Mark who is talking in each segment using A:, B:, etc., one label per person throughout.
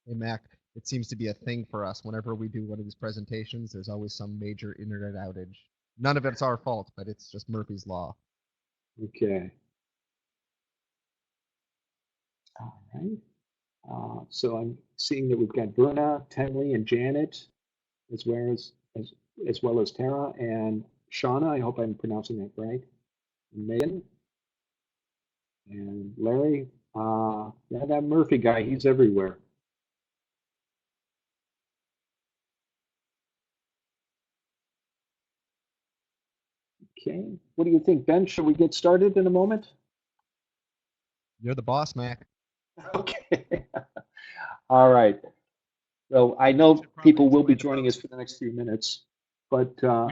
A: Hey, Mac, it seems to be a thing for us. Whenever we do one of these presentations, there's always some major internet outage. None of it's our fault, but it's just Murphy's Law.
B: Okay. All right. So I'm seeing that we've got Verna, Tenley, and Janet, as well as well as Tara and Shauna. I hope I'm pronouncing that right. And Megan and Larry. Yeah, that Murphy guy, he's everywhere. Okay. What do you think, Ben? Shall we get started in a moment?
A: You're the boss, Mac.
B: Okay. All right. So I
A: We
B: know
A: should probably
B: people will be
A: explain to
B: joining us
A: folks.
B: for the next few minutes, but
A: We,
B: go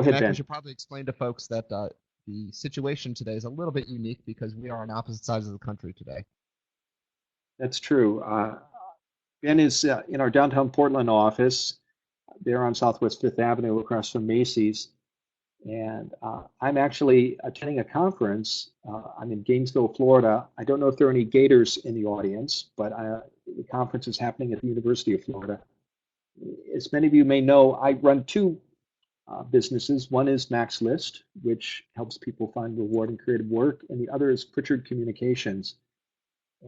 B: ahead,
A: Mac, we
B: Ben.
A: should probably explain to folks that the situation today is a little bit unique because we are on opposite sides of the country today.
B: That's true. Ben is in our downtown Portland office. There on Southwest Fifth Avenue across from Macy's. And I'm actually attending a conference. I'm in Gainesville, Florida. I don't know if there are any Gators in the audience, but the conference is happening at the University of Florida. As many of you may know, I run two businesses. One is MaxList, which helps people find reward in creative work, and the other is Prichard Communications.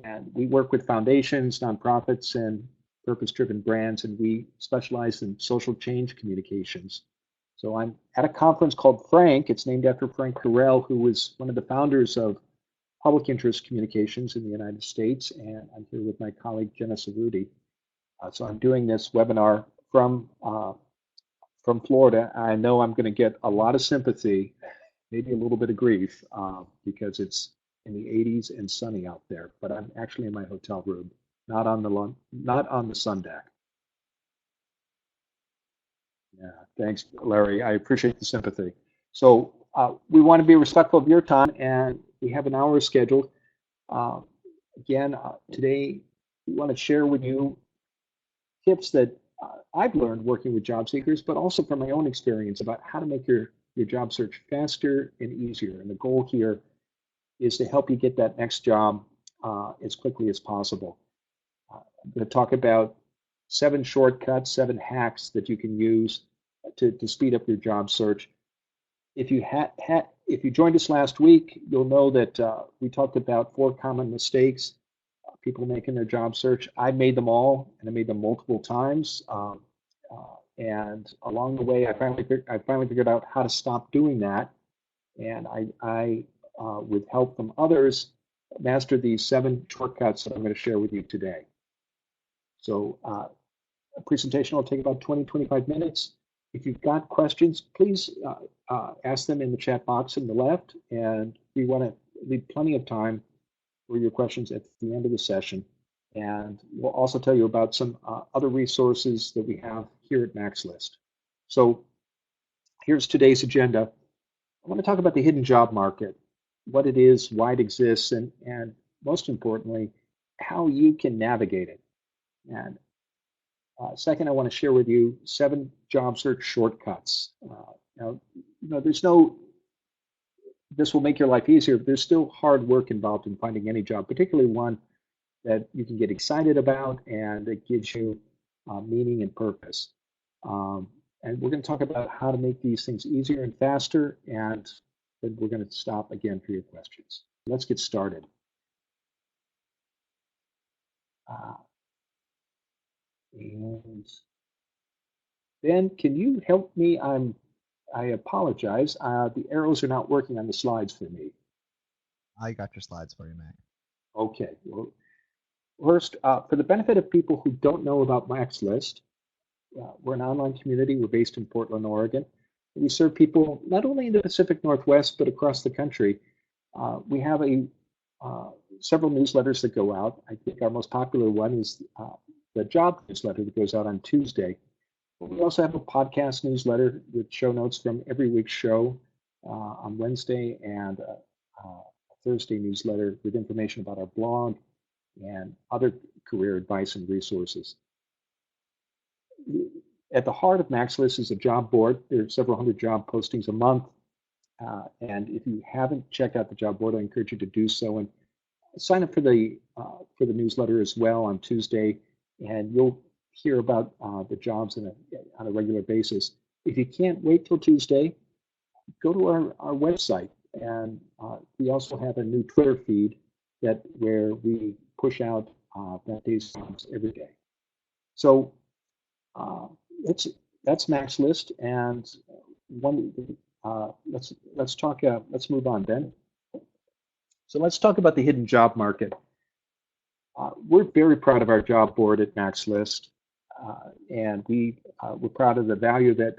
B: And we work with foundations, nonprofits, and purpose-driven brands, and we specialize in social change communications. So I'm at a conference called Frank. It's named after Frank Carell, who was one of the founders of public interest communications in the United States. And I'm here with my colleague, Jenna Cerruti. So I'm doing this webinar from Florida. I know I'm going to get a lot of sympathy, maybe a little bit of grief, because it's in the 80s and sunny out there. But I'm actually in my hotel room, not on the sun deck. Yeah, thanks, Larry. I appreciate the sympathy. So we want to be respectful of your time, and we have an hour scheduled. Uh, Again, today we want to share with you tips that I've learned working with job seekers, but also from my own experience about how to make your job search faster and easier. And the goal here is to help you get that next job as quickly as possible. I'm going to talk about 7 shortcuts, 7 hacks that you can use to speed up your job search. If you joined us last week, you'll know that we talked about 4 common mistakes people make in their job search. I made them all, and I made them multiple times. And along the way, I finally figured out how to stop doing that. And with help from others, mastered these 7 shortcuts that I'm going to share with you today. So a presentation will take about 20, 25 minutes. If you've got questions, please ask them in the chat box on the left, and we want to leave plenty of time for your questions at the end of the session. And we'll also tell you about some other resources that we have here at MaxList. So here's today's agenda. I want to talk about the hidden job market, what it is, why it exists, and most importantly, how you can navigate it. And second, I want to share with you 7 job search shortcuts. Now, there's no, this will make your life easier, but there's still hard work involved in finding any job, particularly one that you can get excited about and that gives you meaning and purpose. And we're going to talk about how to make these things easier and faster, and then we're going to stop again for your questions. Let's get started. And Ben, can you help me? I apologize. The arrows are not working on the slides for me.
A: I got your slides for you, Mac.
B: Okay. Well, first, for the benefit of people who don't know about MaxList, we're an online community. We're based in Portland, Oregon. We serve people not only in the Pacific Northwest, but across the country. We have several newsletters that go out. I think our most popular one is the job newsletter that goes out on Tuesday. But we also have a podcast newsletter with show notes from every week's show on Wednesday, and a Thursday newsletter with information about our blog and other career advice and resources. At the heart of MaxList is a job board. There are several hundred job postings a month. And if you haven't checked out the job board, I encourage you to do so. And sign up for the newsletter as well on Tuesday, and you'll hear about the jobs on a regular basis. If you can't wait till Tuesday, go to our website, and we also have a new Twitter feed where we push out that day's jobs every day. So it's that's MaxList, and let's talk. Let's move on, Ben. So let's talk about the hidden job market. We're very proud of our job board at MaxList, and we're proud of the value that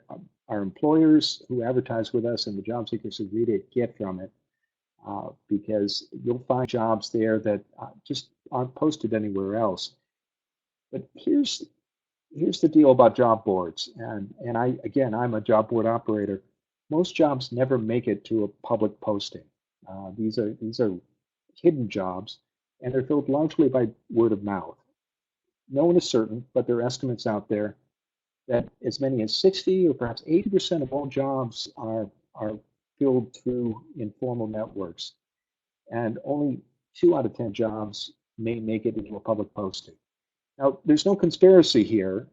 B: our employers who advertise with us and the job seekers who read it get from it, because you'll find jobs there that just aren't posted anywhere else. But here's the deal about job boards, and I'm a job board operator. Most jobs never make it to a public posting. These are hidden jobs, and they're filled largely by word of mouth. No one is certain, but there are estimates out there that as many as 60 or perhaps 80% of all jobs are filled through informal networks, and only 2 out of 10 jobs may make it into a public posting. Now, there's no conspiracy here.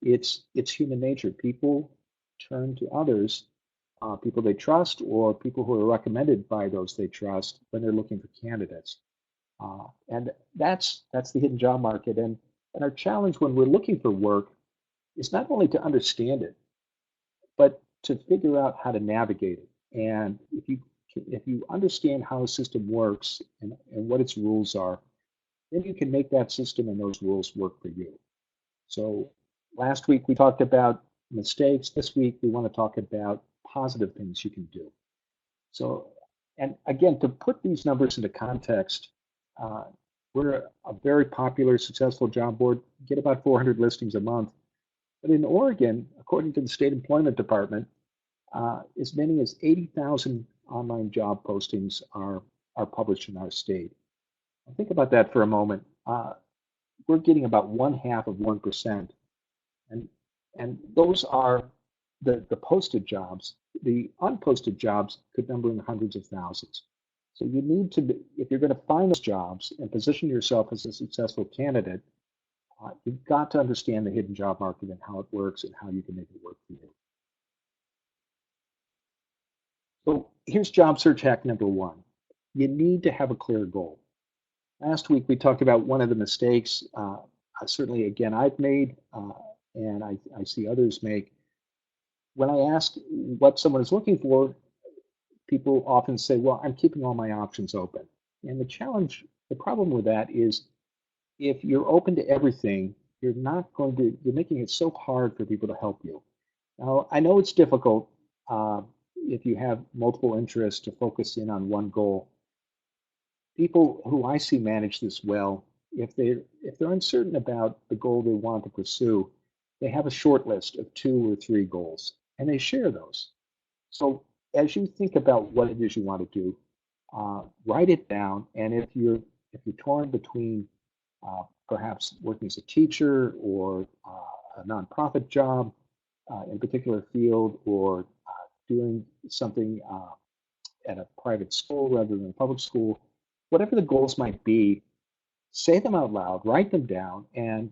B: It's human nature. People turn to others, people they trust, or people who are recommended by those they trust when they're looking for candidates. And that's the hidden job market. And our challenge when we're looking for work is not only to understand it, but to figure out how to navigate it. And if you understand how a system works and what its rules are, then you can make that system and those rules work for you. So last week we talked about mistakes. This week we want to talk about positive things you can do. So, and again, to put these numbers into context, we're a very popular, successful job board, get about 400 listings a month. But in Oregon, according to the State Employment Department, as many as 80,000 online job postings are published in our state. Think about that for a moment. We're getting about 1/2 of 1%, and those are the posted jobs. The unposted jobs could number in hundreds of thousands. So you need to, if you're going to find those jobs and position yourself as a successful candidate, you've got to understand the hidden job market and how it works and how you can make it work for you. So here's job search hack number 1. You need to have a clear goal. Last week we talked about one of the mistakes, certainly again I've made, and I see others make. When I ask what someone is looking for, people often say, well, I'm keeping all my options open. And the problem with that is if you're open to everything, you're making it so hard for people to help you. Now, I know it's difficult if you have multiple interests to focus in on one goal. People who I see manage this well, if they're uncertain about the goal they want to pursue, they have a short list of 2 or 3 goals, and they share those. So as you think about what it is you want to do, write it down. And if you're torn between perhaps working as a teacher or a nonprofit job in a particular field, or doing something at a private school rather than a public school, whatever the goals might be, say them out loud, write them down, and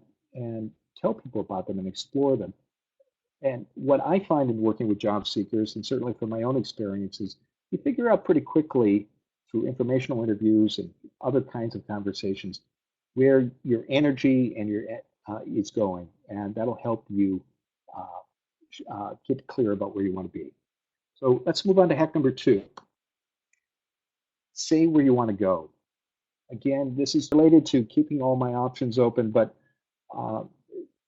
B: tell people about them and explore them. And what I find in working with job seekers, and certainly from my own experiences, you figure out pretty quickly through informational interviews and other kinds of conversations where your energy and your is going, and that'll help you get clear about where you want to be. So let's move on to hack number 2. Say where you want to go. Again, this is related to keeping all my options open, but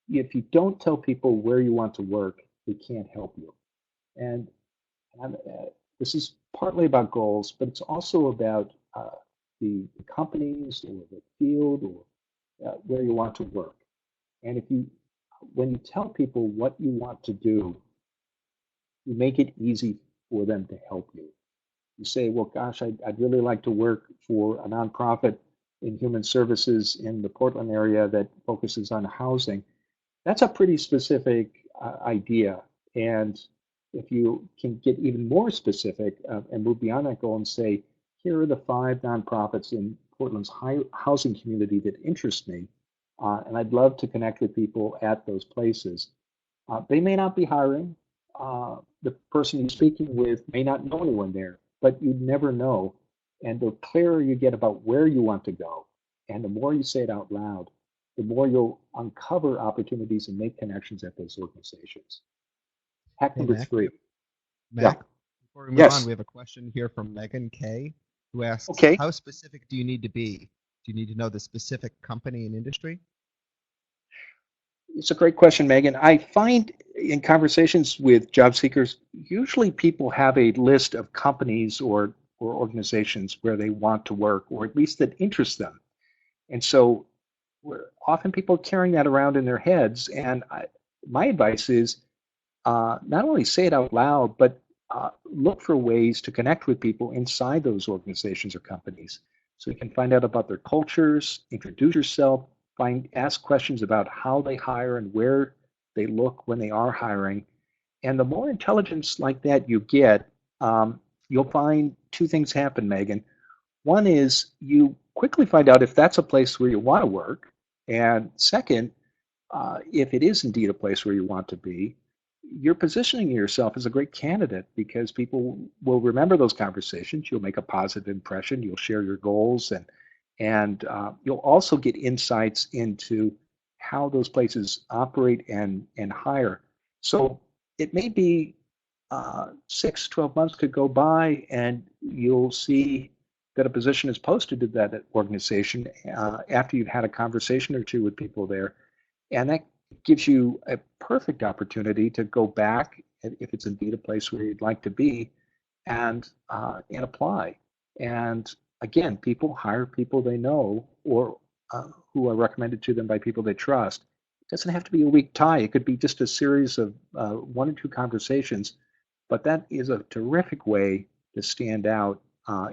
B: if you don't tell people where you want to work, they can't help you. And this is partly about goals, but it's also about the companies or the field or where you want to work. And when you tell people what you want to do, you make it easy for them to help you. You say, well, gosh, I'd really like to work for a nonprofit in human services in the Portland area that focuses on housing. That's a pretty specific idea. And if you can get even more specific and move beyond that goal and say, here are the 5 nonprofits in Portland's housing community that interests me, and I'd love to connect with people at those places. They may not be hiring. The person you're speaking with may not know anyone there, but you never know. And the clearer you get about where you want to go, and the more you say it out loud, the more you'll uncover opportunities and make connections at those organizations. Hack
A: Hey,
B: number
A: Mac.
B: 3. Yeah.
A: Mac, before we move on,
B: Yes.
A: we have a question here from Megan K, who asks,
B: Okay.
A: how specific do you need to be? Do you need to know the specific company and industry?
B: It's a great question, Megan. I find in conversations with job seekers, usually people have a list of companies or organizations where they want to work, or at least that interest them. And so often people are carrying that around in their heads. And my advice is not only say it out loud, but look for ways to connect with people inside those organizations or companies. So you can find out about their cultures, introduce yourself, ask questions about how they hire and where they look when they are hiring. And the more intelligence like that you get, you'll find two things happen, Megan. One is you quickly find out if that's a place where you want to work. And second, if it is indeed a place where you want to be, you're positioning yourself as a great candidate because people will remember those conversations. You'll make a positive impression. You'll share your goals, and you'll also get insights into how those places operate and hire. So it may be 6, 12 months could go by, and you'll see that a position is posted to that organization after you've had a conversation or two with people there. And that gives you a perfect opportunity to go back, if it's indeed a place where you'd like to be, and apply. And again, people hire people they know or who are recommended to them by people they trust. It doesn't have to be a weak tie. It could be just a series of 1 or 2 conversations, but that is a terrific way to stand out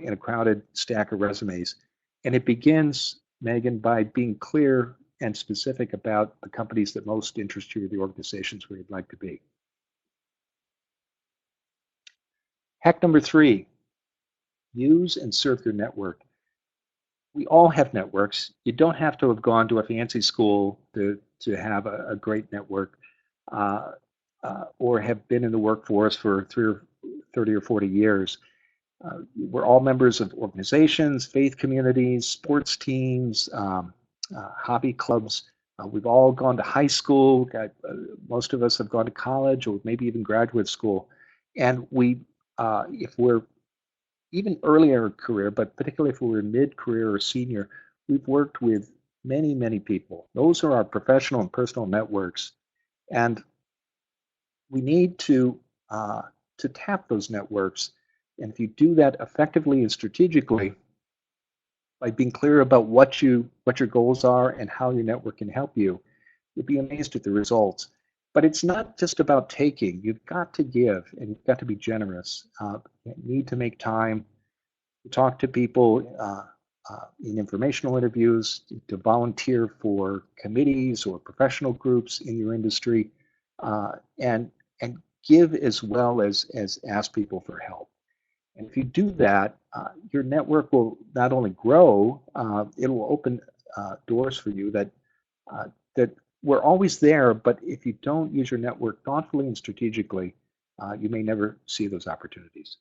B: in a crowded stack of resumes. And it begins, Megan, by being clear and specific about the companies that most interest you or the organizations where you'd like to be. Hack number 3, use and serve your network. We all have networks. You don't have to have gone to a fancy school to have a great network or have been in the workforce for 30 or 40 years. We're all members of organizations, faith communities, sports teams, hobby clubs. We've all gone to high school. Most of us have gone to college or maybe even graduate school. And if we're even earlier career, but particularly if we're mid-career or senior, we've worked with many, many people. Those are our professional and personal networks. And we need to tap those networks. And if you do that effectively and strategically, by being clear about what your goals are and how your network can help you, you'll be amazed at the results. But it's not just about taking. You've got to give, and you've got to be generous. You need to make time to talk to people in informational interviews, to volunteer for committees or professional groups in your industry, and give as well as ask people for help. And if you do that, your network will not only grow, it will open doors for you that were always there, but if you don't use your network thoughtfully and strategically, you may never see those opportunities.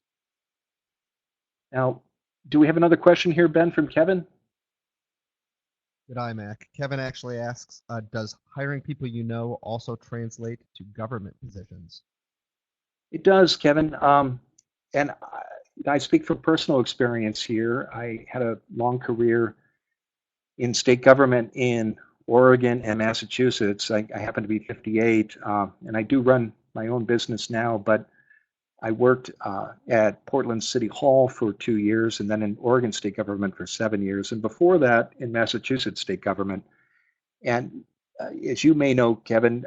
B: Now, do we have another question here, Ben, from Kevin?
A: Good eye, Mac. Kevin actually asks, does hiring people you know also translate to government positions?
B: It does, Kevin. And I speak from personal experience here. I had a long career in state government in Oregon and Massachusetts. I happen to be 58, and I do run my own business now, but I worked at Portland City Hall for 2 years and then in Oregon state government for 7 years. And before that, in Massachusetts state government. And as you may know, Kevin,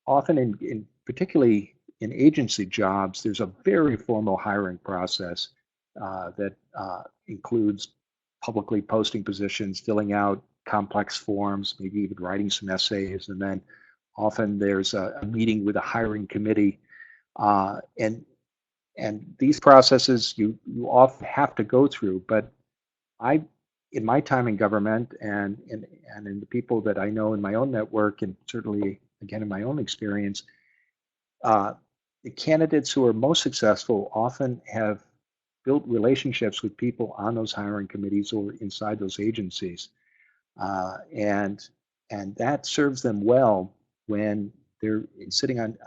B: often in particularly in agency jobs, there's a very formal hiring process that includes publicly posting positions, filling out complex forms, maybe even writing some essays, and then often there's a meeting with a hiring committee. And these processes you often have to go through, but in my time in government and in the people that I know in my own network, and certainly again in my own experience, the candidates who are most successful often have built relationships with people on those hiring committees or inside those agencies, uh, and and that serves them well when they're sitting on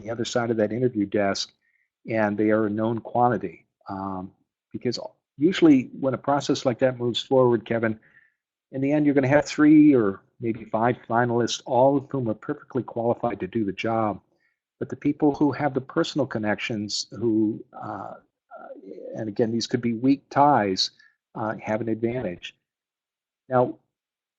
B: the other side of that interview desk, and they are a known quantity. Because usually when a process like that moves forward, Kevin, in the end you're going to have 3 or maybe 5 finalists, all of whom are perfectly qualified to do the job. But the people who have the personal connections, and again, these could be weak ties, have an advantage. Now,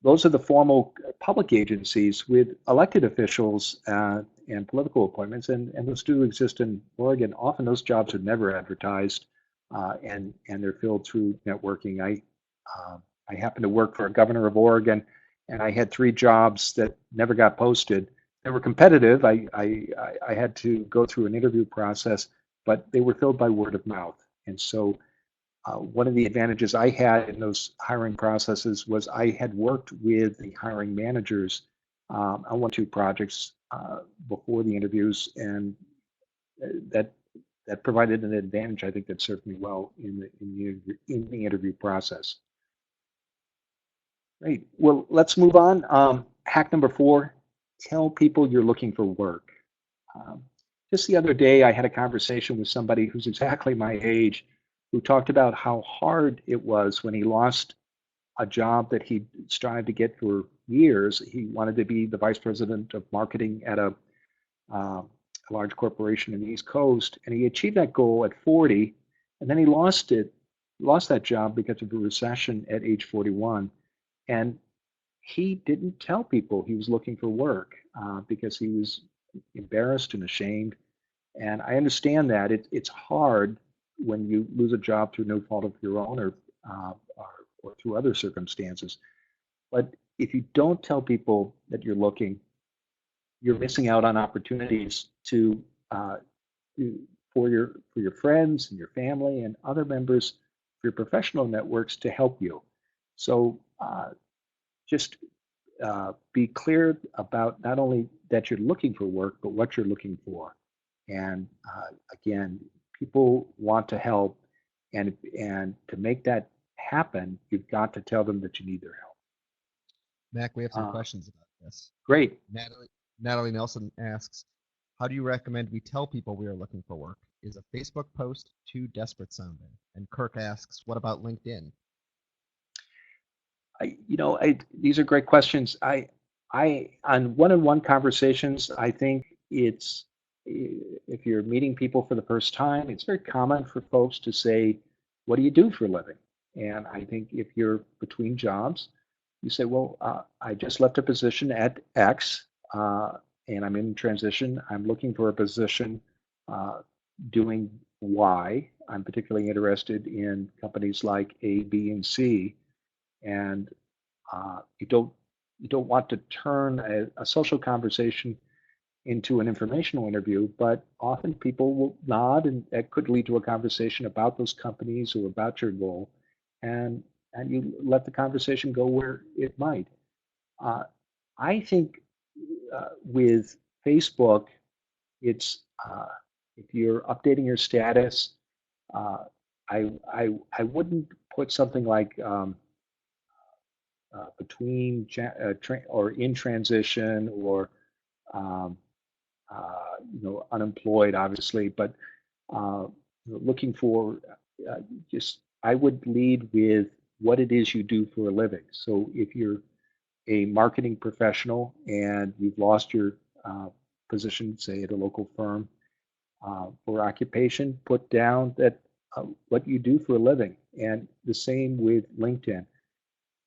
B: those are the formal public agencies. With elected officials and political appointments, and those do exist in Oregon. Often those jobs are never advertised, and they're filled through networking. I happened to work for a governor of Oregon, and I had 3 jobs that never got posted. They were competitive. I had to go through an interview process, but they were filled by word of mouth. And so one of the advantages I had in those hiring processes was I had worked with the hiring managers on 1 or 2 projects before the interviews, and that that provided an advantage. I think that served me well in the interview process. Great. Well, let's move on. Hack number 4: tell people you're looking for work. Um, just the other day, I had a conversation with somebody who's exactly my age, who talked about how hard it was when he lost a job that he strived to get for years. He wanted to be the vice president of marketing at a large corporation in the East Coast, and he achieved that goal at 40, and then he lost that job because of a recession at age 41, and he didn't tell people he was looking for work because he was embarrassed and ashamed. And I understand that it's hard when you lose a job through no fault of your own, or through other circumstances. But if you don't tell people that you're looking, you're missing out on opportunities uh, for your friends and your family and other members of your professional networks to help you. So just be clear about not only that you're looking for work, but what you're looking for. And again, people want to help, and to make that happen, you've got to tell them that you need their help.
A: Mac, we have some questions about this.
B: Great.
A: Natalie Nelson asks, how do you recommend we tell people we are looking for work? Is a Facebook post too desperate sounding? And Kirk asks, what about LinkedIn?
B: These are great questions. On one-on-one conversations, I think if you're meeting people for the first time, it's very common for folks to say, "What do you do for a living?" And I think if you're between jobs, you say, "Well, I just left a position at X, and I'm in transition. I'm looking for a position doing Y. I'm particularly interested in companies like A, B, and C." And you don't want to turn a social conversation into an informational interview, but often people will nod, and that could lead to a conversation about those companies or about your goal, and you let the conversation go where it might. Uh, I think with Facebook, it's if you're updating your status, uh, I wouldn't put something like between or in transition, or um, unemployed, obviously, but looking for just I would lead with what it is you do for a living. So if you're a marketing professional and you've lost your position, say at a local firm, for occupation, put down that what you do for a living, and the same with LinkedIn.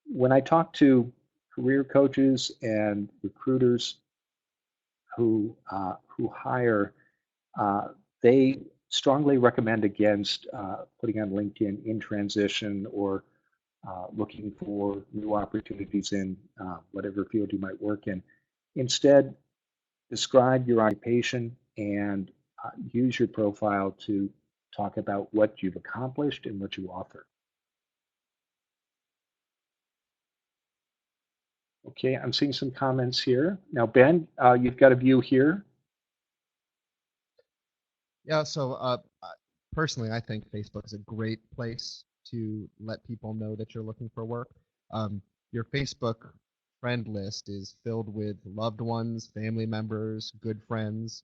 B: When I talk to career coaches and recruiters who hire, they strongly recommend against putting on LinkedIn in transition, or looking for new opportunities in whatever field you might work in. Instead, describe your occupation and use your profile to talk about what you've accomplished and what you offer. Okay, I'm seeing some comments here. Now, Ben, you've got a view here.
A: Yeah, so personally, I think Facebook is a great place to let people know that you're looking for work. Your Facebook friend list is filled with loved ones, family members, good friends,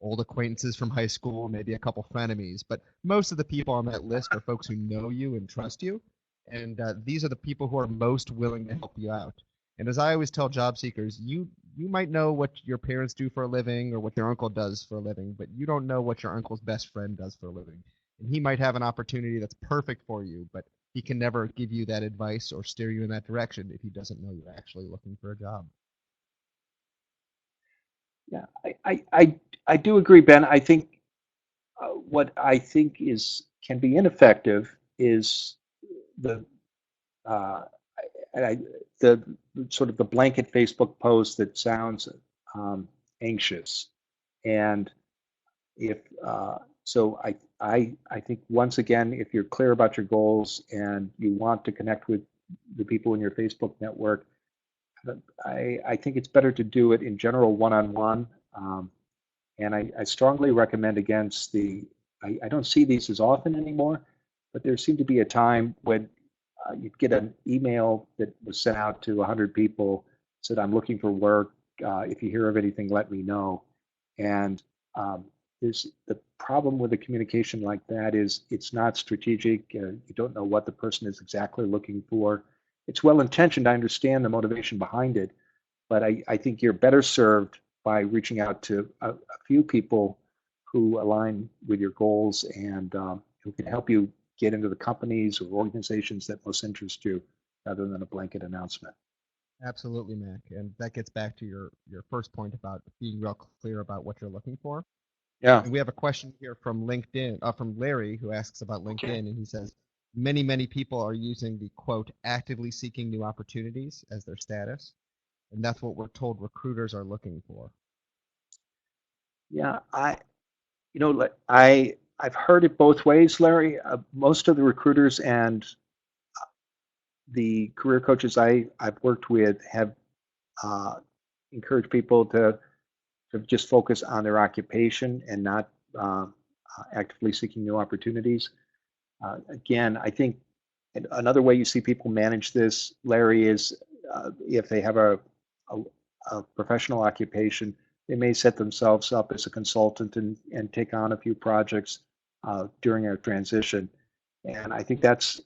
A: old acquaintances from high school, maybe a couple frenemies. But most of the people on that list are folks who know you and trust you. And these are the people who are most willing to help you out. And as I always tell job seekers, you might know what your parents do for a living or what their uncle does for a living, but you don't know what your uncle's best friend does for a living. And he might have an opportunity that's perfect for you, but he can never give you that advice or steer you in that direction if he doesn't know you're actually looking for a job.
B: Yeah, I do agree, Ben. I think what I think is can be ineffective is the uh, I, the sort of the blanket Facebook post that sounds um, anxious, and if so, I think once again, if you're clear about your goals and you want to connect with the people in your Facebook network, I think it's better to do it in general one-on-one. And I strongly recommend against I don't see these as often anymore, but there seemed to be a time when you'd get an email that was sent out to 100 people, said, I'm looking for work. If you hear of anything, let me know. And there's the problem with a communication like that is it's not strategic. You don't know what the person is exactly looking for. It's well intentioned. I understand the motivation behind it, but I think you're better served by reaching out to a few people who align with your goals and who can help you get into the companies or organizations that most interest you rather than a blanket announcement.
A: Absolutely, Mac. And that gets back to your first point about being real clear about what you're looking for.
B: Yeah.
A: And we have a question here from LinkedIn, from Larry, who asks about
B: Okay.
A: LinkedIn, and he says, many people are using the quote, actively seeking new opportunities as their status. And that's what we're told recruiters are looking for.
B: Yeah. I've heard it both ways, Larry. Most of the recruiters and the career coaches I've worked with have uh, encouraged people to just focus on their occupation and not actively seeking new opportunities. Again, I think another way you see people manage this, Larry, is if they have a, a professional occupation, they may set themselves up as a consultant and take on a few projects during a transition. And I think that's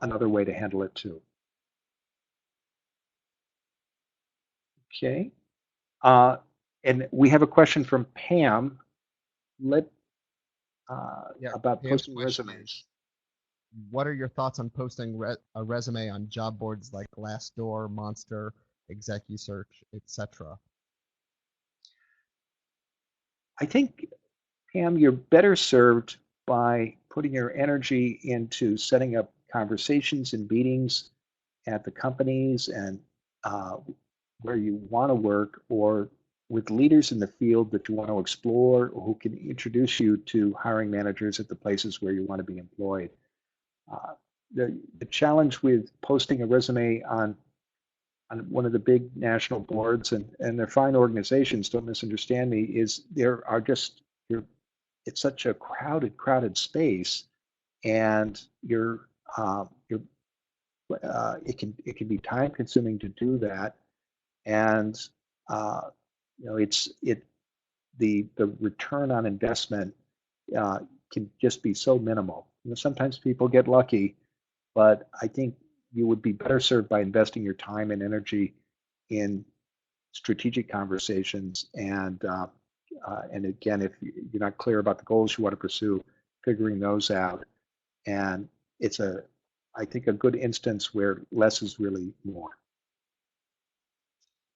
B: another way to handle it too. Okay. Uh, and we have a question from Pam. Let
A: Yeah,
B: about
A: Pam's
B: posting
A: question
B: resumes.
A: is, what are your thoughts on posting a resume on job boards like Glassdoor, Monster, ExecuSearch, etc.?
B: I think, Pam, you're better served by putting your energy into setting up conversations and meetings at the companies and uh, where you want to work or with leaders in the field that you want to explore or who can introduce you to hiring managers at the places where you want to be employed. Uh, the challenge with posting a resume on one of the big national boards and they're fine organizations, don't misunderstand me, is there are just it's such a crowded space and you're it can be time consuming to do that and uh, it's the return on investment uh, can just be so minimal. Sometimes people get lucky, but I think you would be better served by investing your time and energy in strategic conversations and again, if you're not clear about the goals you want to pursue, figuring those out. And it's I think, a good instance where less is really more.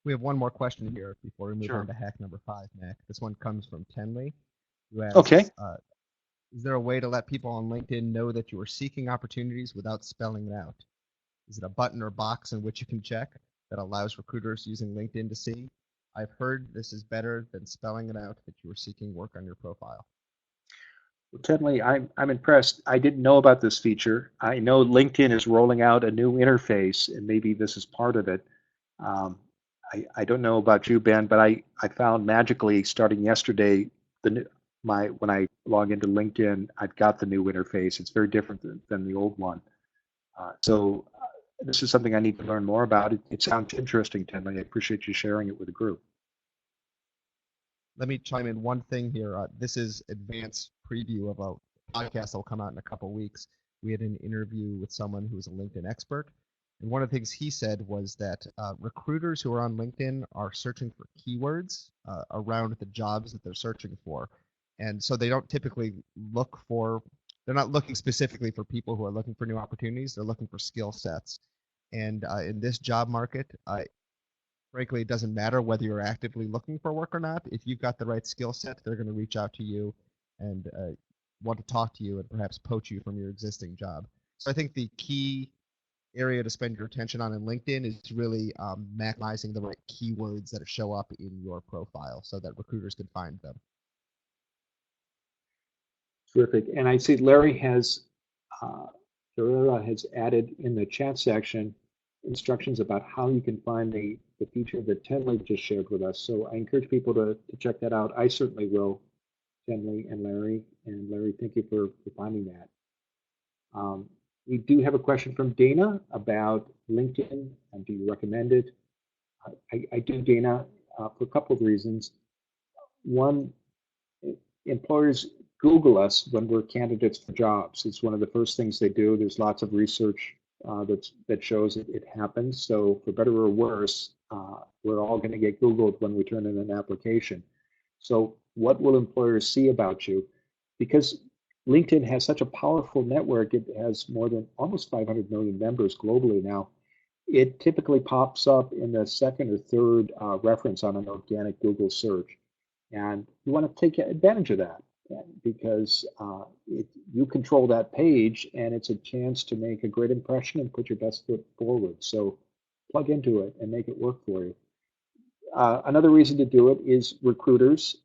A: We have one more question here before we move on
B: Sure.
A: to hack number 5, Mac. This one comes from Tenley, who
B: Okay.
A: asks, is there a way to let people on LinkedIn know that you are seeking opportunities without spelling it out? Is it a button or box in which you can check that allows recruiters using LinkedIn to see? I've heard this is better than spelling it out that you are seeking work on your profile.
B: Well, Tenley, I'm impressed. I didn't know about this feature. I know LinkedIn is rolling out a new interface, and maybe this is part of it. Um, I don't know about you, Ben, but I found magically starting yesterday, the new, when I log into LinkedIn, I've got the new interface. It's very different than the old one. So this is something I need to learn more about. It sounds interesting, Tim. I appreciate you sharing it with the group.
A: Let me chime in one thing here. This is advanced preview of a podcast that will come out in a couple of weeks. We had an interview with someone who was a LinkedIn expert. And one of the things he said was that recruiters who are on LinkedIn are searching for keywords around the jobs that they're searching for. And so they don't typically look for, they're not looking specifically for people who are looking for new opportunities. They're looking for skill sets. And in this job market, frankly, it doesn't matter whether you're actively looking for work or not. If you've got the right skill set, they're going to reach out to you and want to talk to you and perhaps poach you from your existing job. So I think the key area to spend your attention on in LinkedIn is really maximizing the right keywords that show up in your profile so that recruiters can find them.
B: Terrific. And I see Larry has added in the chat section instructions about how you can find the feature that Tenley just shared with us. So I encourage people to check that out. I certainly will, Tenley and Larry. And Larry, thank you for finding that. We do have a question from Dana about LinkedIn and do you recommend it? I do, Dana, for a couple of reasons. One, employers Google us when we're candidates for jobs. It's one of the first things they do. There's lots of research that shows it happens. So for better or worse, we're all going to get Googled when we turn in an application. So what will employers see about you? Because LinkedIn has such a powerful network, it has more than almost 500 million members globally now. It typically pops up in the second or third reference on an organic Google search. And you want to take advantage of that because you control that page and it's a chance to make a great impression and put your best foot forward. So plug into it and make it work for you. Another reason to do it is recruiters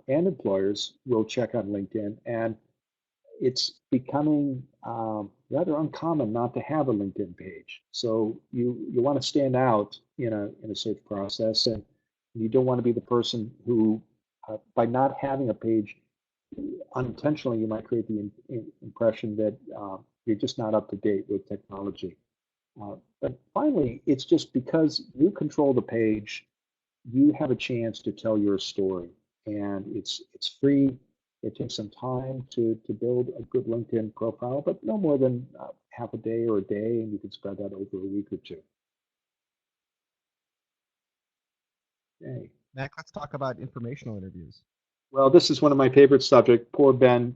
B: and employers will check on LinkedIn, and it's becoming rather uncommon not to have a LinkedIn page. So you want to stand out in a search process, and you don't want to be the person who, by not having a page, unintentionally you might create the impression that you're just not up to date with technology. But finally, it's just because you control the page, you have a chance to tell your story, and it's free. It takes some time to build a good LinkedIn profile, but no more than half a day or a day, and you can spread that over a week or two. Okay.
A: Mac, let's talk about informational interviews.
B: Well, this is one of my favorite subjects. Poor Ben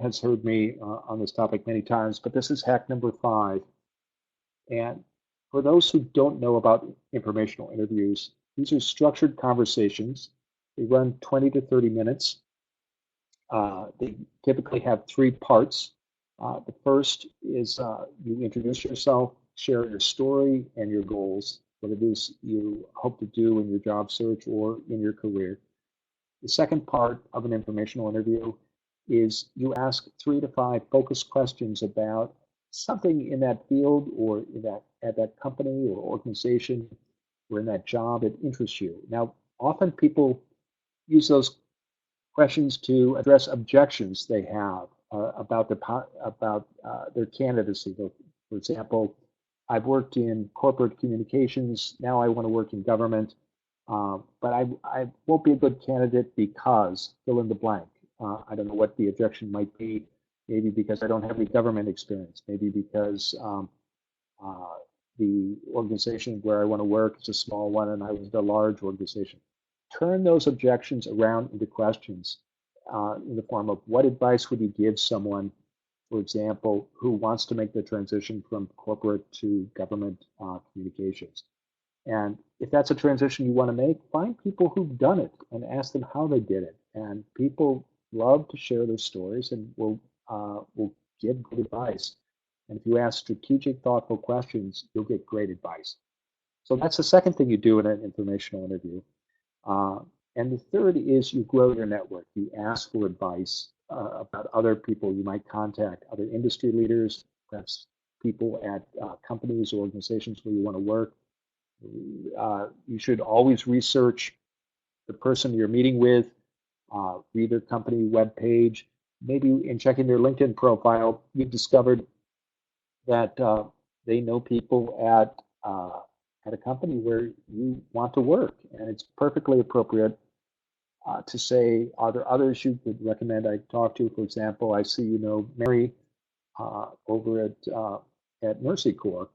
B: has heard me on this topic many times, but this is hack number 5. And for those who don't know about informational interviews, these are structured conversations. They run 20 to 30 minutes. They typically have 3 parts. The first is you introduce yourself, share your story and your goals, what it is you hope to do in your job search or in your career. The second part of an informational interview is you ask 3 to 5 focused questions about something in that field or at that company or organization or in that job that interests you. Now, often people use those questions to address objections they have about their candidacy. For example, I've worked in corporate communications. Now I want to work in government. But I won't be a good candidate because fill in the blank. I don't know what the objection might be. Maybe because I don't have any government experience. Maybe because the organization where I want to work is a small one and I was at a large organization. Turn those objections around into questions in the form of what advice would you give someone, for example, who wants to make the transition from corporate to government communications. And if that's a transition you want to make, find people who've done it and ask them how they did it. And people love to share their stories and will give good advice. And if you ask strategic, thoughtful questions, you'll get great advice. So that's the second thing you do in an informational interview. And the third is you grow your network. You ask for advice about other people you might contact, other industry leaders, perhaps people at companies or organizations where you want to work. You should always research the person you're meeting with, read their company webpage. Maybe in checking their LinkedIn profile, you've discovered that they know people at a company where you want to work, and it's perfectly appropriate to say, are there others you would recommend I talk to? For example, I see you know Mary over at Mercy Corps.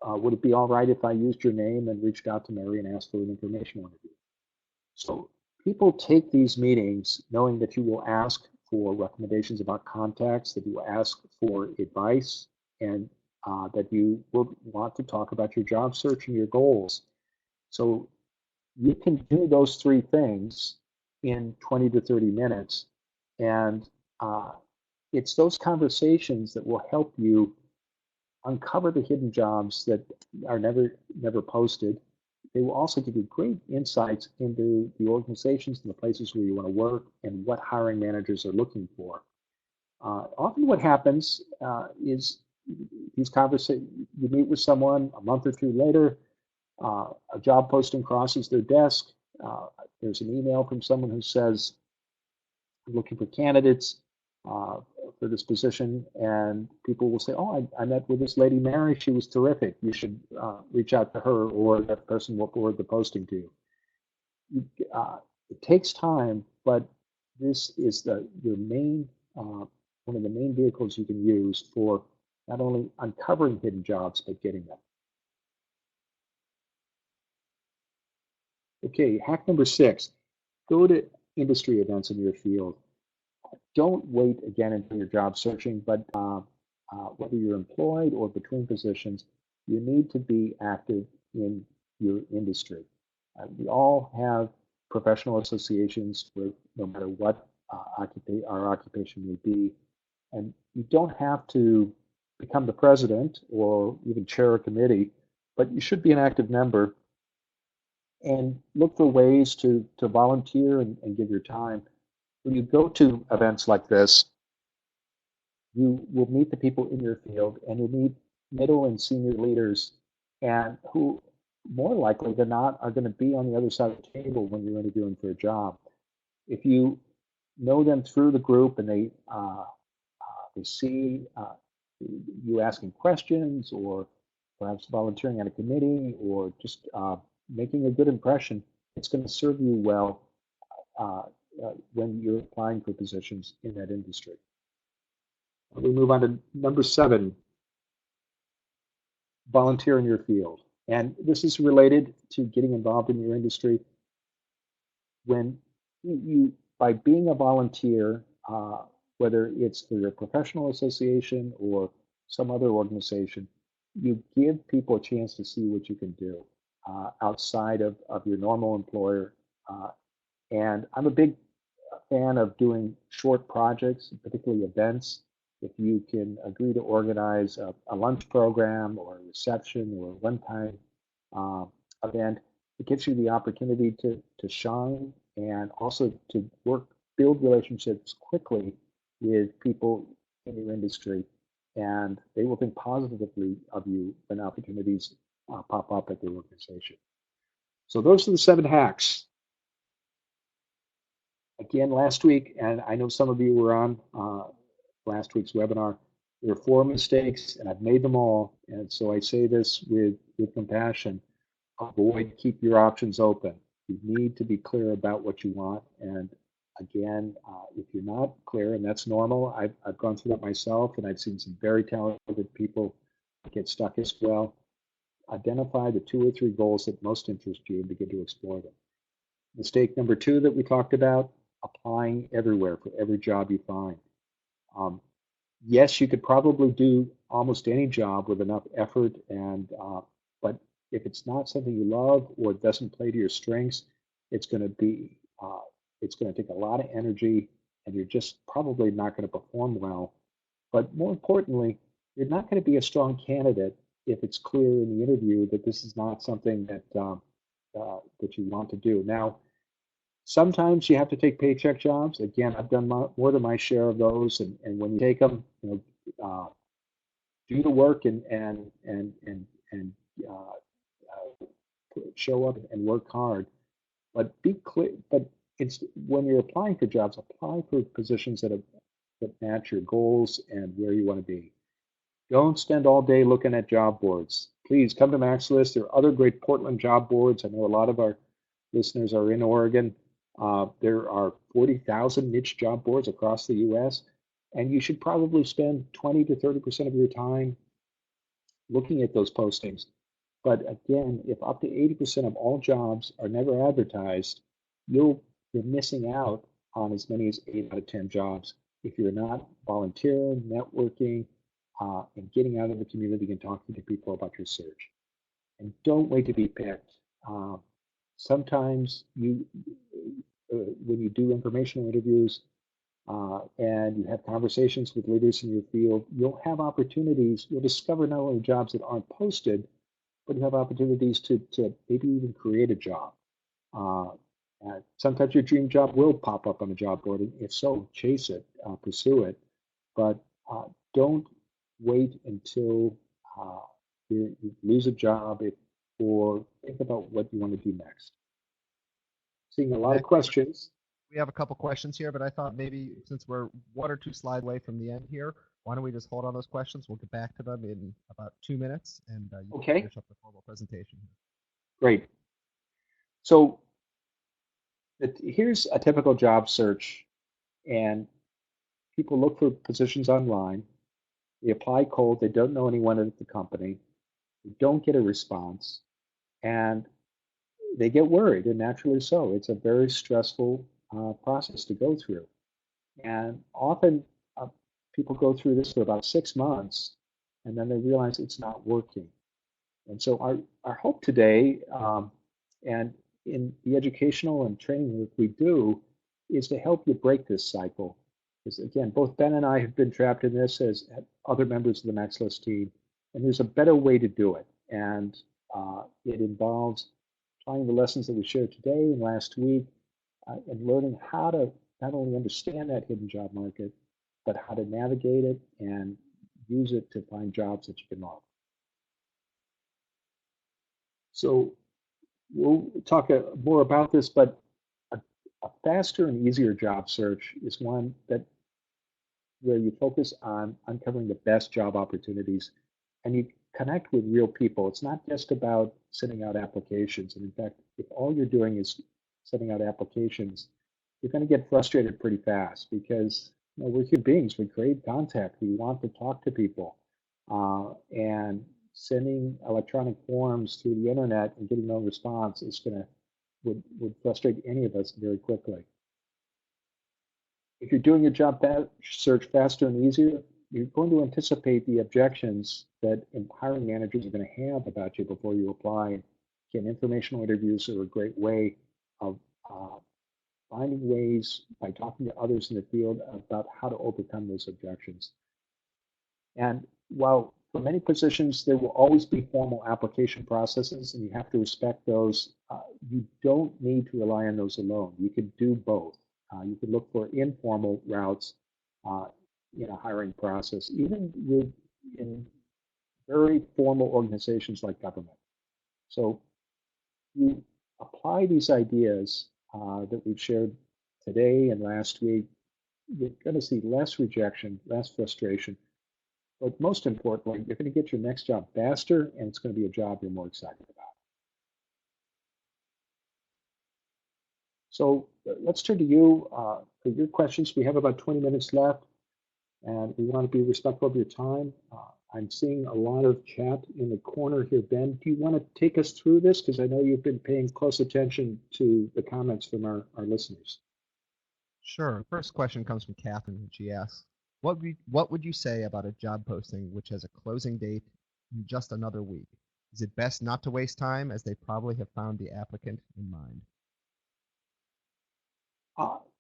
B: Would it be all right if I used your name and reached out to Mary and asked for an informational interview? So people take these meetings knowing that you will ask for recommendations about contacts, that you will ask for advice, and that you will want to talk about your job search and your goals. So you can do those three things in 20 to 30 minutes. And it's those conversations that will help you uncover the hidden jobs that are never posted. They will also give you great insights into the organizations and the places where you want to work and what hiring managers are looking for. Often what happens is these conversations, you meet with someone a month or two later, a job posting crosses their desk. There's an email from someone who says, I'm looking for candidates for this position, and people will say, oh, I met with this lady Mary, she was terrific, you should reach out to her, or that person will forward the posting to you. It takes time, but this is your main one of the main vehicles you can use for not only uncovering hidden jobs, but getting them. Okay, hack number 6, go to industry events in your field. Don't wait again until you're job searching, but whether you're employed or between positions, you need to be active in your industry. We all have professional associations with no matter what our occupation may be, and you don't have to become the president or even chair a committee, but you should be an active member and look for ways to volunteer and give your time. When you go to events like this, you will meet the people in your field, and you'll meet middle and senior leaders, and who more likely than not are going to be on the other side of the table when you're interviewing for a job. If you know them through the group and they see you asking questions, or perhaps volunteering on a committee, or just making a good impression, it's going to serve you well when you're applying for positions in that industry. We move on to number 7, volunteer in your field. And this is related to getting involved in your industry. When by being a volunteer, whether it's for your professional association or some other organization, you give people a chance to see what you can do outside of your normal employer. And I'm a big fan of doing short projects, particularly events. If you can agree to organize a lunch program or a reception or a one-time event, it gives you the opportunity to shine and also to build relationships quickly with people in your industry, and they will think positively of you when opportunities pop up at their organization. So those are the 7 hacks. Again, last week, and I know some of you were on last week's webinar, there were 4 mistakes, and I've made them all. And so I say this with compassion. Keep your options open. You need to be clear about what you want. And again, if you're not clear, and that's normal, I've gone through that myself, and I've seen some very talented people get stuck as well. Identify the 2 or 3 goals that most interest you and begin to explore them. Mistake number 2 that we talked about, applying everywhere for every job you find. Yes, you could probably do almost any job with enough effort, but if it's not something you love or it doesn't play to your strengths, it's going to take a lot of energy, and you're just probably not going to perform well. But more importantly, you're not going to be a strong candidate if it's clear in the interview that this is not something that you want to do. Now, sometimes you have to take paycheck jobs. Again, I've done more than my share of those, and when you take them, do the work and show up and work hard. But be clear. But it's when you're applying for jobs, apply for positions that match your goals and where you want to be. Don't spend all day looking at job boards. Please come to MaxList. There are other great Portland job boards. I know a lot of our listeners are in Oregon. There are 40,000 niche job boards across the U.S., and you should probably spend 20 to 30% of your time looking at those postings. But again, if up to 80% of all jobs are never advertised, you're missing out on as many as 8 out of 10 jobs if you're not volunteering, networking, and getting out of the community and talking to people about your search. And don't wait to be picked. Sometimes when you do informational interviews and you have conversations with leaders in your field, you'll have opportunities. You'll discover not only jobs that aren't posted, but you have opportunities to maybe even create a job. Sometimes your dream job will pop up on a job board, and if so, chase it, pursue it. But don't wait until you lose a job or think about what you want to do next. Seeing a lot of questions.
A: We have a couple questions here, but I thought maybe since we're 1 or 2 slides away from the end here, why don't we just hold on those questions? We'll get back to them in about 2 minutes, and you can finish up the formal presentation.
B: Great. So here's a typical job search, and people look for positions online. They apply cold. They don't know anyone at the company. They don't get a response, and they get worried, and naturally so. It's a very stressful process to go through. And often people go through this for about 6 months, and then they realize it's not working. And so our hope today, and in the educational and training work we do, is to help you break this cycle. Because again, both Ben and I have been trapped in this as other members of the MaxList team, and there's a better way to do it. And it involves applying the lessons that we shared today and last week, and learning how to not only understand that hidden job market, but how to navigate it and use it to find jobs that you can love. So we'll talk more about this, but a faster and easier job search is one where you focus on uncovering the best job opportunities and you connect with real people. It's not just about sending out applications. And in fact, if all you're doing is sending out applications, you're going to get frustrated pretty fast because we're human beings. We crave contact. We want to talk to people. And sending electronic forms through the internet and getting no response is would frustrate any of us very quickly. If you're doing your job search faster and easier, you're going to anticipate the objections that hiring managers are going to have about you before you apply. Again, informational interviews are a great way of finding ways by talking to others in the field about how to overcome those objections. And while for many positions, there will always be formal application processes, and you have to respect those. You don't need to rely on those alone. You can do both. You can look for informal routes in a hiring process, even in very formal organizations like government. So you apply these ideas that we've shared today and last week, you're going to see less rejection, less frustration. But most importantly, you're going to get your next job faster, and it's going to be a job you're more excited about. So let's turn to you for your questions. We have about 20 minutes left, and we want to be respectful of your time. I'm seeing a lot of chat in the corner here. Ben, do you want to take us through this? Because I know you've been paying close attention to the comments from our listeners.
A: Sure. First question comes from Catherine. She asks, what would you say about a job posting which has a closing date in just another week? Is it best not to waste time, as they probably have found the applicant in mind?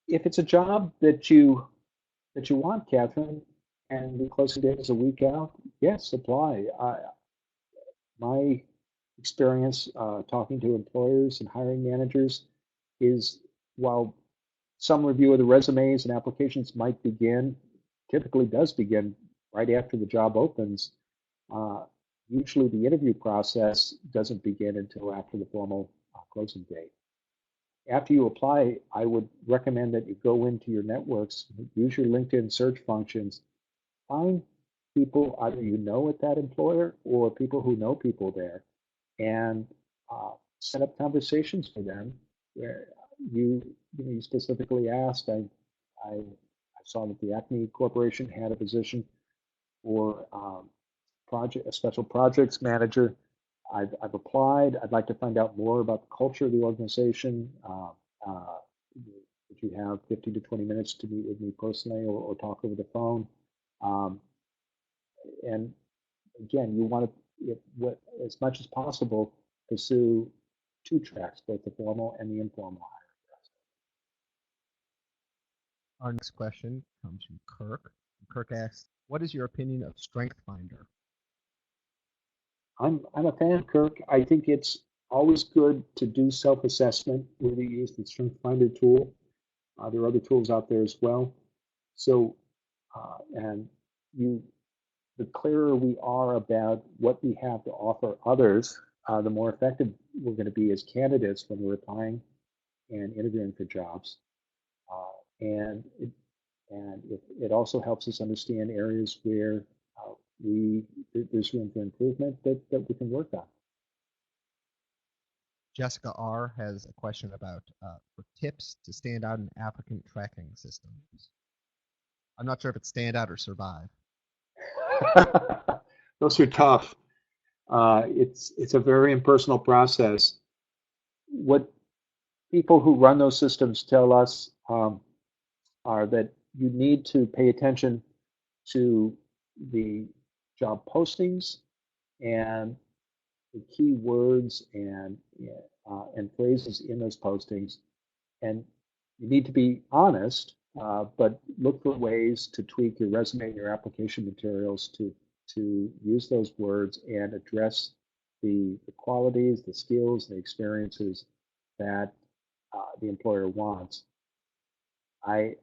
B: If it's a job that you want, Catherine, and the closing date is a week out, yes, apply. My experience talking to employers and hiring managers is, while some review of the resumes and applications typically does begin right after the job opens, usually the interview process doesn't begin until after the formal closing date. After you apply, I would recommend that you go into your networks, use your LinkedIn search functions, find people either you know at that employer or people who know people there, and set up conversations for them where you specifically asked. I saw that the Acme Corporation had a position for a special projects manager. I've applied. I'd like to find out more about the culture of the organization. Would you have 15 to 20 minutes to meet with me personally or talk over the phone? And again, you want to, as much as possible, pursue two tracks, both the formal and the informal hiring process.
A: Our next question comes from Kirk. Kirk asks, what is your opinion of StrengthsFinder?
B: I'm a fan, Kirk. I think it's always good to do self-assessment, whether you use the StrengthsFinder tool. There are other tools out there as well. So, and the clearer we are about what we have to offer others, the more effective we're going to be as candidates when we're applying and interviewing for jobs. And it also helps us understand areas where there's room for improvement that we can work on.
A: Jessica R. has a question about for tips to stand out in applicant tracking systems. I'm not sure if it's stand out or survive.
B: Those are tough. It's a very impersonal process. What people who run those systems tell us are that you need to pay attention to the job postings and the key words and phrases in those postings, and you need to be honest, but look for ways to tweak your resume and your application materials to use those words and address the qualities, the skills, the experiences that the employer wants. I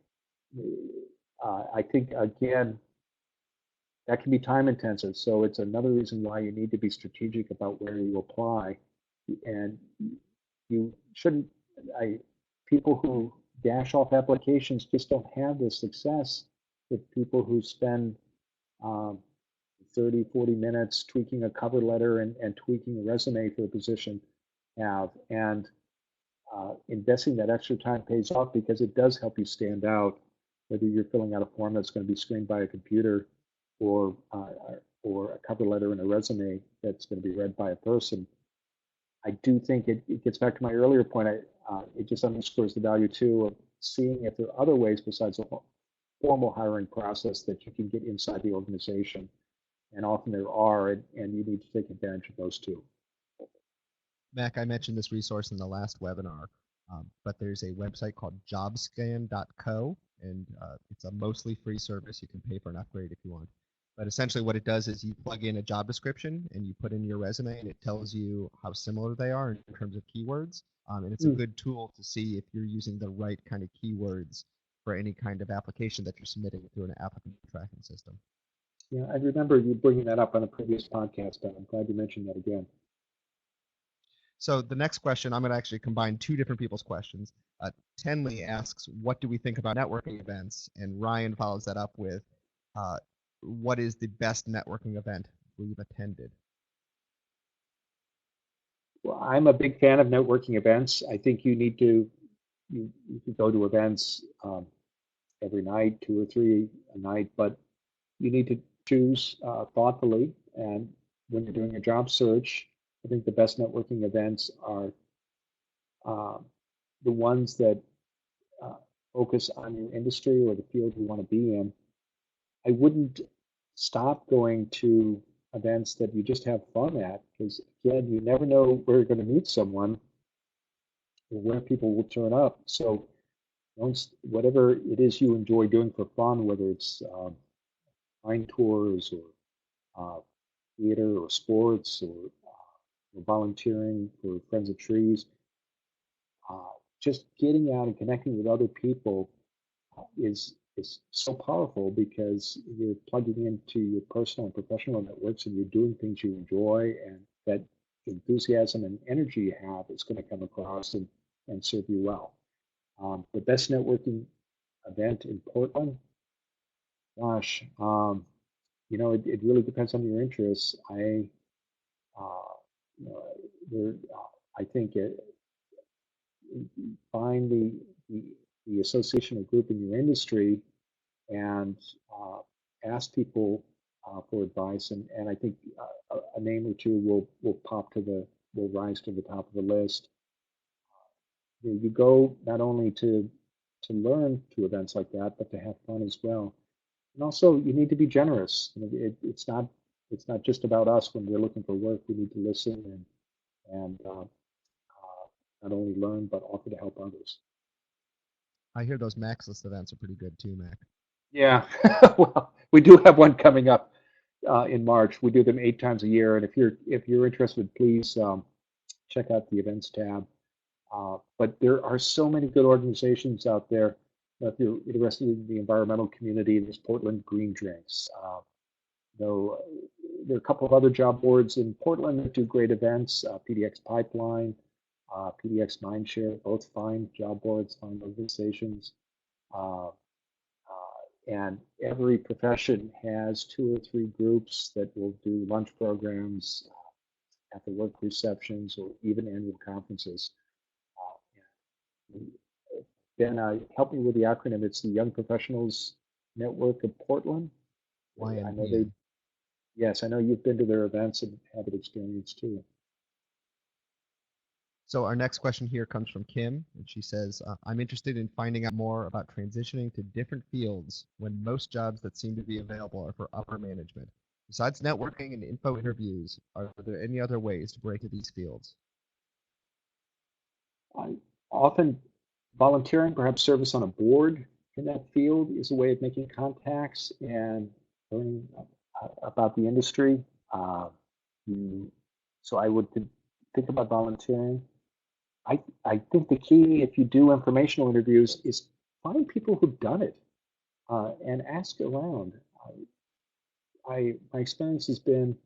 B: think, again, that can be time intensive. So it's another reason why you need to be strategic about where you apply. And you shouldn't, people who dash off applications just don't have the success that people who spend 30, 40 minutes tweaking a cover letter and tweaking a resume for a position have. And investing that extra time pays off because it does help you stand out, whether you're filling out a form that's going to be screened by a computer or a cover letter and a resume that's going to be read by a person. I do think it gets back to my earlier point. It just underscores the value too of seeing if there are other ways besides a formal hiring process that you can get inside the organization. And often there are, and you need to take advantage of those too.
A: Mac, I mentioned this resource in the last webinar, but there's a website called jobscan.co, and it's a mostly free service. You can pay for an upgrade if you want. But essentially what it does is you plug in a job description and you put in your resume, and it tells you how similar they are in terms of keywords. And it's a good tool to see if you're using the right kind of keywords for any kind of application that you're submitting through an applicant tracking system.
B: Yeah, I remember you bringing that up on a previous podcast, but I'm glad you mentioned that again.
A: So the next question, I'm going to actually combine two different people's questions. Tenley asks, what do we think about networking events? And Ryan follows that up with, what is the best networking event we've attended?
B: Well, I'm a big fan of networking events. I think you need to you can go to events every night, 2 or 3 a night, but you need to choose thoughtfully. And when you're doing a job search, I think the best networking events are the ones that focus on your industry or the field you want to be in. I wouldn't stop going to events that you just have fun at, because again, you never know where you're going to meet someone or where people will turn up. So whatever it is you enjoy doing for fun, whether it's wine tours or theater or sports or volunteering for Friends of Trees, just getting out and connecting with other people is is so powerful because you're plugging into your personal and professional networks and you're doing things you enjoy, and that enthusiasm and energy you have is going to come across and serve you well. The best networking event in Portland, gosh, it really depends on your interests. Uh, you know, I think find the, the association or group in your industry and ask people for advice. And I think a name or two will rise to the top of the list. You go not only to learn to events like that, but to have fun as well. And also, you need to be generous. It's not just about us when we're looking for work. We need to listen and not only learn but offer to help others.
A: I hear those MaxList events are pretty good too, Mac.
B: Yeah, well, we do have one coming up in March. We do them 8 times a year, and if you're interested, please check out the events tab. But there are so many good organizations out there. If you're interested in the environmental community, there's Portland Green Drinks. Though there are a couple of other job boards in Portland that do great events. PDX Pipeline, PDX Mindshare, both fine job boards, fine organizations. Uh, and every profession has 2 or 3 groups that will do lunch programs, after work receptions, or even annual conferences. Ben, help me with the acronym. It's the Young Professionals Network of Portland. I know
A: YNPN.
B: yes, I know you've been to their events and have an experience too.
A: So our next question here comes from Kim, and she says, I'm interested in finding out more about transitioning to different fields when most jobs that seem to be available are for upper management. Besides networking and info interviews, are there any other ways to break into these fields?
B: I often volunteering, perhaps service on a board in that field, is a way of making contacts and learning about the industry. So I would think about volunteering. I think the key, if you do informational interviews, is find people who've done it and ask around. My experience has been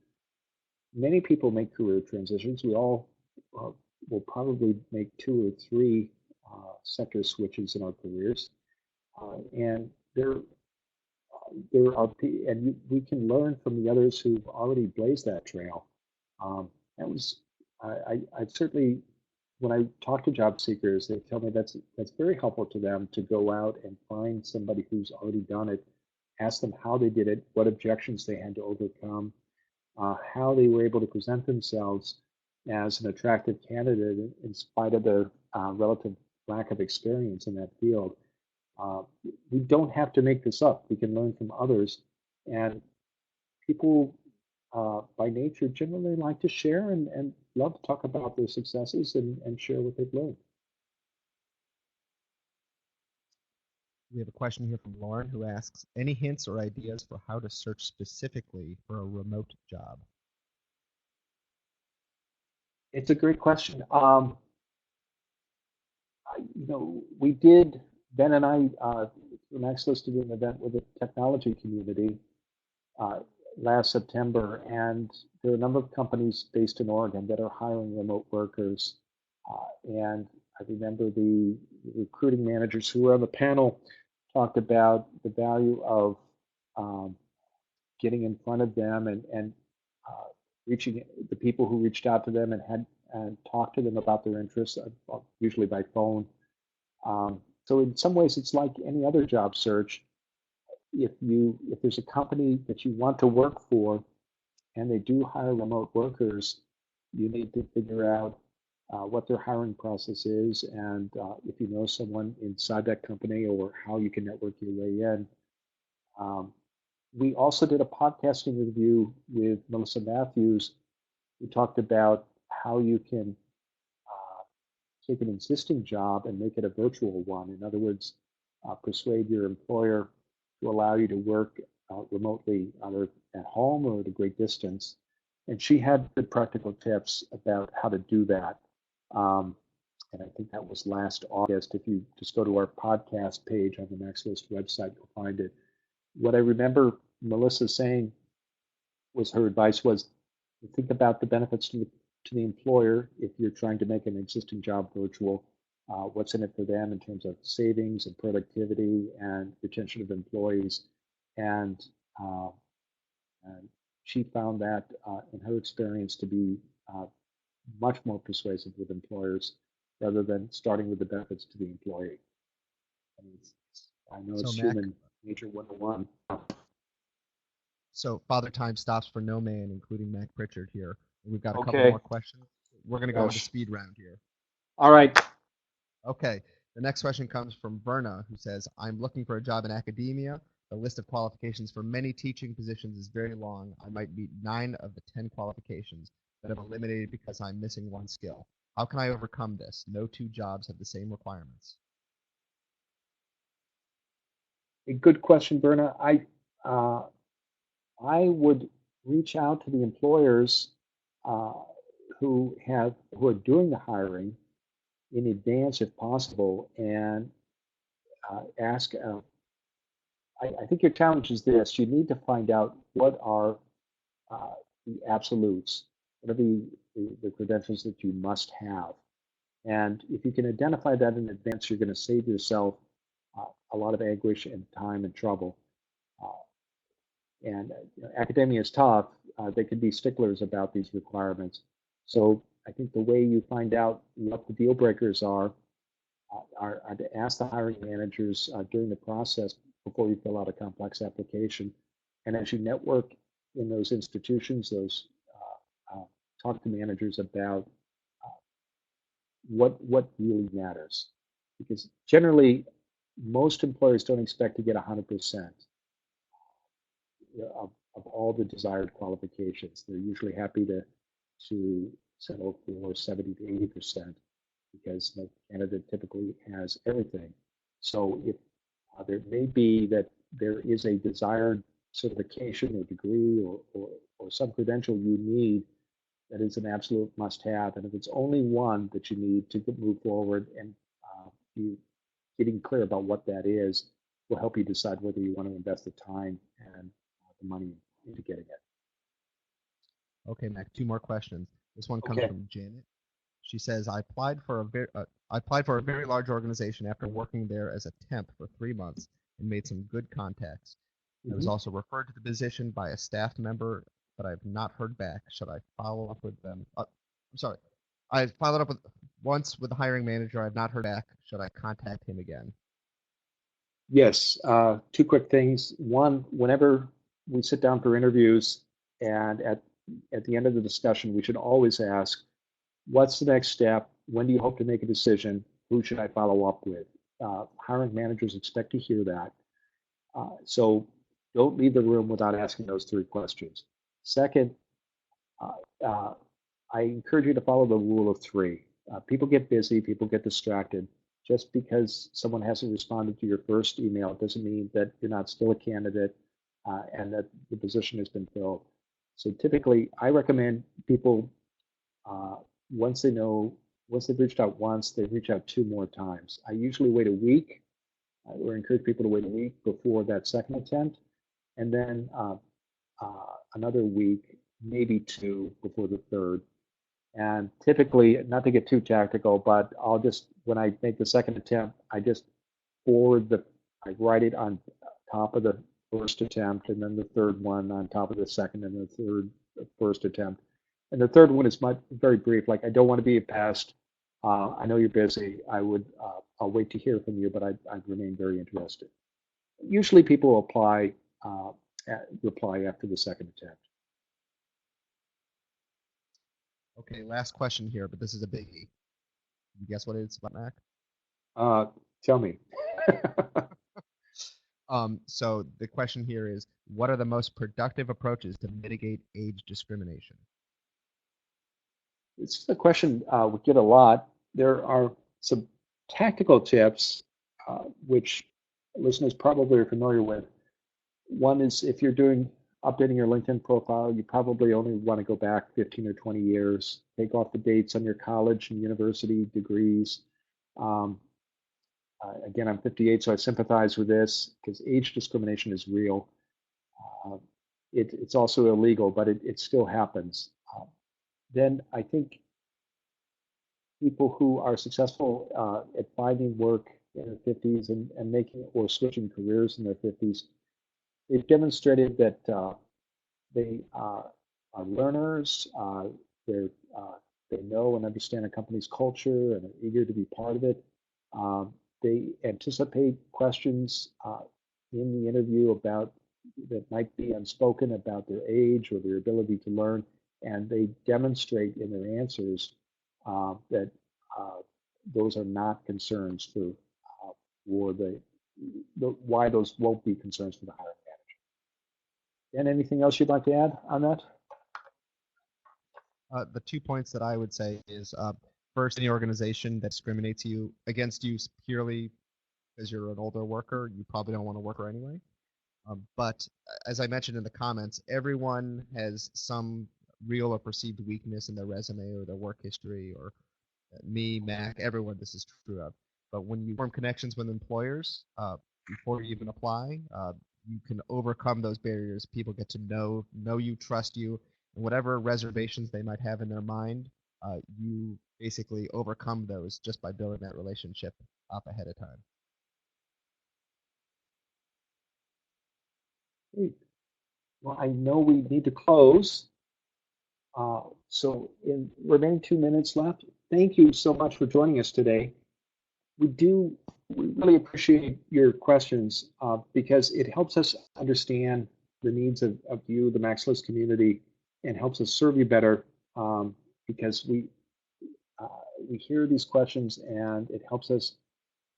B: many people make career transitions. We all will probably make 2 or 3 sector switches in our careers, and there are we can learn from the others who've already blazed that trail. That was I certainly, when I talk to job seekers, they tell me that's very helpful to them to go out and find somebody who's already done it, ask them how they did it, what objections they had to overcome, how they were able to present themselves as an attractive candidate in spite of their relative lack of experience in that field. We don't have to make this up. We can learn from others, and people by nature generally like to share and love to talk about their successes and share what they've learned.
A: We have a question here from Lauren who asks, any hints or ideas for how to search specifically for a remote job?
B: It's a great question. We did, Ben and I, MaxList did an event with the technology community last September, and there are a number of companies based in Oregon that are hiring remote workers. And I remember the recruiting managers who were on the panel talked about the value of getting in front of them and reaching the people who reached out to them and talked to them about their interests, usually by phone. So in some ways, it's like any other job search. If there's a company that you want to work for and they do hire remote workers, you need to figure out what their hiring process is, and if you know someone inside that company, or how you can network your way in. We also did a podcast interview with Melissa Matthews, who talked about how you can take an existing job and make it a virtual one. In other words, persuade your employer to allow you to work remotely, either at home or at a great distance. And she had good practical tips about how to do that. and I think that was last August. If you just go to our podcast page on the MaxList website, you'll find it. What I remember Melissa saying was her advice was to think about the benefits to the employer if you're trying to make an existing job virtual. What's in it for them in terms of savings and productivity and retention of employees. And she found that in her experience to be much more persuasive with employers rather than starting with the benefits to the employee. I know it's human nature 101.
A: So Father Time stops for no man, including Mac Prichard here. We've got a couple more questions. We're going to go into speed round here.
B: All right.
A: Okay. The next question comes from Verna, who says, I'm looking for a job in academia. The list of qualifications for many teaching positions is very long. I might meet 9 of the 10 qualifications that have eliminated because I'm missing one skill. How can I overcome this? No 2 jobs have the same requirements.
B: A good question, Verna. I would reach out to the employers who are doing the hiring in advance, if possible, and ask. I think your challenge is this: you need to find out what are the absolutes, what are the credentials that you must have, and if you can identify that in advance, you're going to save yourself a lot of anguish and time and trouble. And academia is tough. They can be sticklers about these requirements. So I think the way you find out what the deal breakers are to ask the hiring managers during the process before you fill out a complex application. And as you network in those institutions, talk to managers about what really matters. Because generally, most employers don't expect to get 100%. Of all the desired qualifications. They're usually happy to settle for 70 to 80% because the candidate typically has everything. So if there may be that there is a desired certification or degree or some credential you need that is an absolute must-have, and if it's only one that you need to move forward, and you getting clear about what that is will help you decide whether you want to invest the time and money into getting it.
A: Okay, Mac, 2 more questions. This one comes from Janet. She says, I applied for a very large organization after working there as a temp for 3 months and made some good contacts. I was also referred to the position by a staff member, but I have not heard back. Should I follow up with them? I'm sorry. I followed up once with the hiring manager. I have not heard back. Should I contact him again?
B: Yes. 2 quick things. One, whenever we sit down for interviews, and at the end of the discussion, we should always ask, what's the next step? When do you hope to make a decision? Who should I follow up with? Hiring managers expect to hear that. So don't leave the room without asking those 3 questions. Second, I encourage you to follow the rule of 3. People get busy, people get distracted. Just because someone hasn't responded to your first email doesn't mean that you're not still a candidate and that the position has been filled. So typically, I recommend people, once they've reached out once, they reach out 2 more times. I usually wait a week, or encourage people to wait a week before that second attempt, and then another week, maybe 2 before the third. And typically, not to get too tactical, but when I make the second attempt, I just I write it on top of the first attempt, and then the third one on top of the second and the first attempt. And the third one is very brief, like, I don't want to be a pest. I know you're busy. I'll wait to hear from you, but I'd remain very interested. Usually people reply after the second attempt.
A: Okay, last question here, but this is a biggie. You guess what it's about, Mac?
B: Tell me.
A: So the question here is, what are the most productive approaches to mitigate age discrimination?
B: This is a question we get a lot. There are some tactical tips which listeners probably are familiar with. One is if you're doing updating your LinkedIn profile, you probably only want to go back 15 or 20 years. Take off the dates on your college and university degrees. Um, Again, I'm 58, so I sympathize with this because age discrimination is real. Uh, it's also illegal, but it still happens. Then I think people who are successful at finding work in their 50s and making or switching careers in their 50s, they've demonstrated that they are learners. They're, they know and understand a company's culture and are eager to be part of it. They anticipate questions in the interview about that might be unspoken about their age or their ability to learn, and they demonstrate in their answers that those are not concerns for the why those won't be concerns for the hiring manager. And anything else you'd like to add on that?
A: The 2 points that I would say is first, any organization that discriminates against you purely because you're an older worker, you probably don't want to work for anyway. But as I mentioned in the comments, everyone has some real or perceived weakness in their resume or their work history, or me, Mac, everyone this is true of. But when you form connections with employers before you even apply, you can overcome those barriers. People get to know you, trust you, and whatever reservations they might have in their mind, you basically overcome those just by building that relationship up ahead of time.
B: Great. Well, I know we need to close. So in remaining 2 minutes left, thank you so much for joining us today. We really appreciate your questions because it helps us understand the needs of you, the MaxList community, and helps us serve you better because we hear these questions and it helps us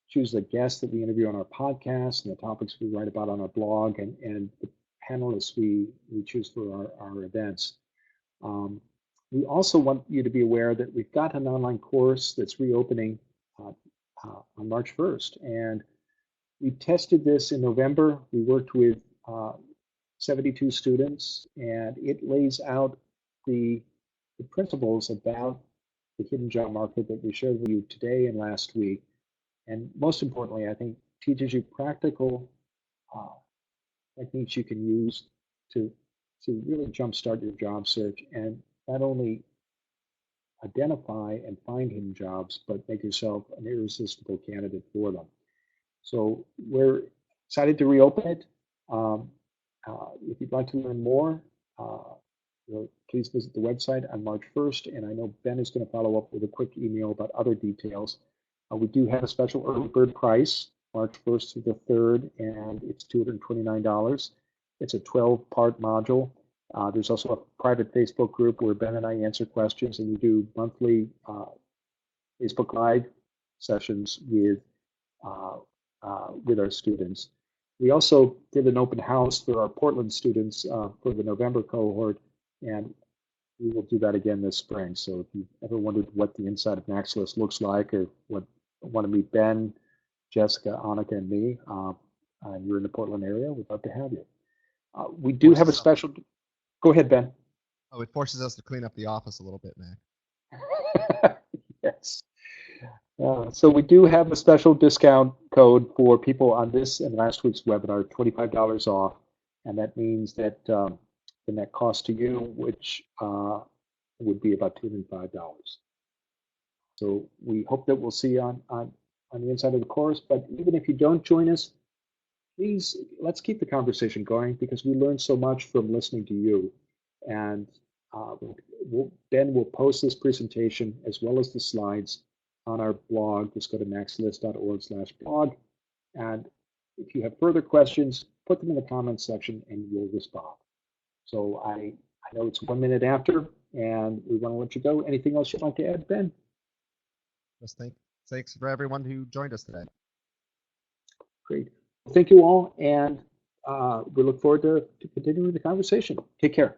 B: choose the guests that we interview on our podcast and the topics we write about on our blog and the panelists we choose for our events. We also want you to be aware that we've got an online course that's reopening on March 1st. And we tested this in November. We worked with 72 students, and it lays out the principles about the hidden job market that we shared with you today and last week. And most importantly, I think teaches you practical techniques you can use to really jumpstart your job search and not only identify and find hidden jobs, but make yourself an irresistible candidate for them. So we're excited to reopen it. If you'd like to learn more, please visit the website on March 1st. And I know Ben is going to follow up with a quick email about other details. We do have a special early bird price, March 1st through the 3rd, and it's $229. It's a 12-part module. There's also a private Facebook group where Ben and I answer questions, and we do monthly Facebook Live sessions with our students. We also did an open house for our Portland students for the November cohort, and we will do that again this spring. So if you ever wondered what the inside of MaxList looks like, or want to meet Ben, Jessica, Annika, and me, and you're in the Portland area, we'd love to have you. We do have a special. Go ahead, Ben.
A: Oh, it forces us to clean up the office a little bit, Mac.
B: Yes. So we do have a special discount code for people on this and last week's webinar, $25 off, and that means that the net cost to you, which would be about $205. So we hope that we'll see you on the inside of the course. But even if you don't join us, please let's keep the conversation going because we learn so much from listening to you. And Ben will post this presentation as well as the slides on our blog. Just go to maxlist.org/blog. And if you have further questions, put them in the comments section and we'll respond. So I know it's 1 minute after, and we want to let you go. Anything else you'd like to add, Ben?
A: Just thanks for everyone who joined us today.
B: Great. Well, thank you all, and we look forward to continuing the conversation. Take care.